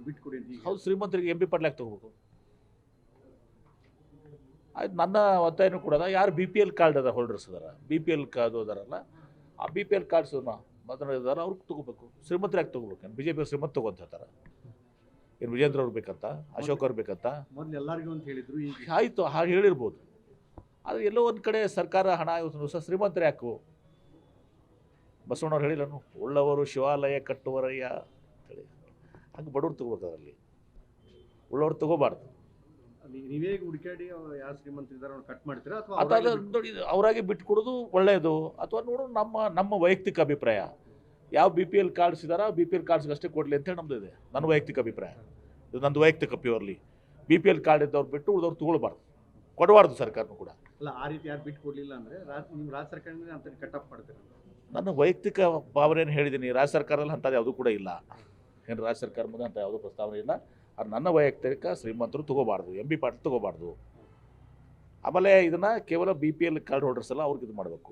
ಬಿಟ್ಕೊಡಿ ಅಂತ. ಹೌದು, ಶ್ರೀಮಂತರಿಗೆ MP ಪಟ್ಲ ಯಾಕೆ ತೊಗೋಬೇಕು? ಆಯ್ತು, ನನ್ನ ಒತ್ತಾಯನೂ ಕೂಡ ಯಾರು BPL ಕಾರ್ಡ್ ಅದ ಹೋಲ್ಡರ್ಸ್ ಅದಾರ, BPL ಕಾರ್ಡ್ ಅದಾರಲ್ಲ, ಆ BPL ಕಾರ್ಡ್ಸ್ ಮಾತ್ರ ಇದಾರ ಅವ್ರಿಗೆ ತೊಗೋಬೇಕು. ಶ್ರೀಮಂತರು ಯಾಕೆ ತೊಗೋಬೇಕು? BJP ಶ್ರೀಮಂತ ತೊಗೊಂತಾರೆ. ಏನು ವಿಜೇಂದ್ರ ಅವ್ರು ಬೇಕಂತ, ಅಶೋಕ್ ಅವ್ರು ಬೇಕಂತ? ಮೊದಲು ಎಲ್ಲರಿಗೂ ಅಂತ ಹೇಳಿದ್ರು, ಈಗ ಆಯಿತು, ಹಾಗೆ ಹೇಳಿರ್ಬೋದು. ಆದರೆ ಎಲ್ಲೋ ಒಂದು ಕಡೆ ಸರ್ಕಾರ ಹಣ ಇವತ್ತು ಸಹ ಶ್ರೀಮಂತರು ಯಾಕು? ಬಸವಣ್ಣವ್ರು ಹೇಳಿಲ್ಲನು, ಉಳ್ಳವರು ಶಿವಾಲಯ ಕಟ್ಟುವರಯ್ಯ ಅಂತೇಳಿ. ಹಂಗೆ ಬಡವ್ರು ತೊಗೋಬೇಕು, ಅದರಲ್ಲಿ ಉಳ್ಳವ್ರು ತೊಗೋಬಾರ್ದು. ನೀವೇ ಹುಡುಕಾಡಿ ಯಾರು ಶ್ರೀಮಂತ ಇದ್ದಾರೆ ಕಟ್ ಮಾಡ್ತೀರಾ ಅಥವಾ ಅಥವಾ ನೋಡಿ ಅವರಾಗೆ ಬಿಟ್ಕೊಡೋದು ಒಳ್ಳೆಯದು, ಅಥವಾ ನೋಡು ನಮ್ಮ ವೈಯಕ್ತಿಕ ಅಭಿಪ್ರಾಯ. ಯಾವ BPL ಕಾರ್ಡ್ಸ್ ಇದ್ದಾರೋ BPL ಕಾರ್ಡ್ಸ್ಗೆ ಅಷ್ಟೇ ಕೊಡಲಿ ಅಂತೇಳಿ ನಮ್ಮದು ಇದೆ, ನನ್ನ ವೈಯಕ್ತಿಕ ಅಭಿಪ್ರಾಯ. ಇದು ನಂದು ವೈಯಕ್ತಿಕ ಪ್ಯೂರ್ಲಿ. BPL ಕಾರ್ಡ್ ಇದ್ದವ್ರು ಬಿಟ್ಟು ಉಳಿದವ್ರು ತೊಗೊಳ್ಬಾರ್ದು, ಕೊಡಬಾರ್ದು ಸರ್ಕಾರನೂ ಕೂಡ. ಅಲ್ಲ, ಆ ರೀತಿ ಯಾರು ಬಿಟ್ಟು ಕೊಡಲಿಲ್ಲ ಅಂದರೆ ನಿಮ್ಮ ರಾಜ್ಯ ಸರ್ಕಾರದಿಂದ ಅಂತ ಕಟ್ ಆಫ್ ಮಾಡ್ತೀರಾ? ನನ್ನ ವೈಯಕ್ತಿಕ ಭಾವನೆಯನ್ನು ಹೇಳಿದ್ದೀನಿ. ರಾಜ್ಯ ಸರ್ಕಾರದಲ್ಲಿ ಅಂಥದ್ದು ಯಾವುದೂ ಕೂಡ ಇಲ್ಲ. ಏನು ರಾಜ್ಯ ಸರ್ಕಾರ ಮುಂದೆ ಅಂತ ಯಾವುದೂ ಪ್ರಸ್ತಾವನೆ ಇಲ್ಲ. ಅದು ನನ್ನ ವೈಯಕ್ತಿಕ ಶ್ರೀಮಂತರು ತೊಗೋಬಾರ್ದು, MP ಪಾಟೀಲ್ ತೊಗೋಬಾರ್ದು. ಆಮೇಲೆ ಇದನ್ನು ಕೇವಲ BPL ಕಾರ್ಡ್ ಹೋಲ್ಡರ್ಸ್ ಎಲ್ಲ ಅವ್ರಿಗೆ ಇದು ಮಾಡಬೇಕು.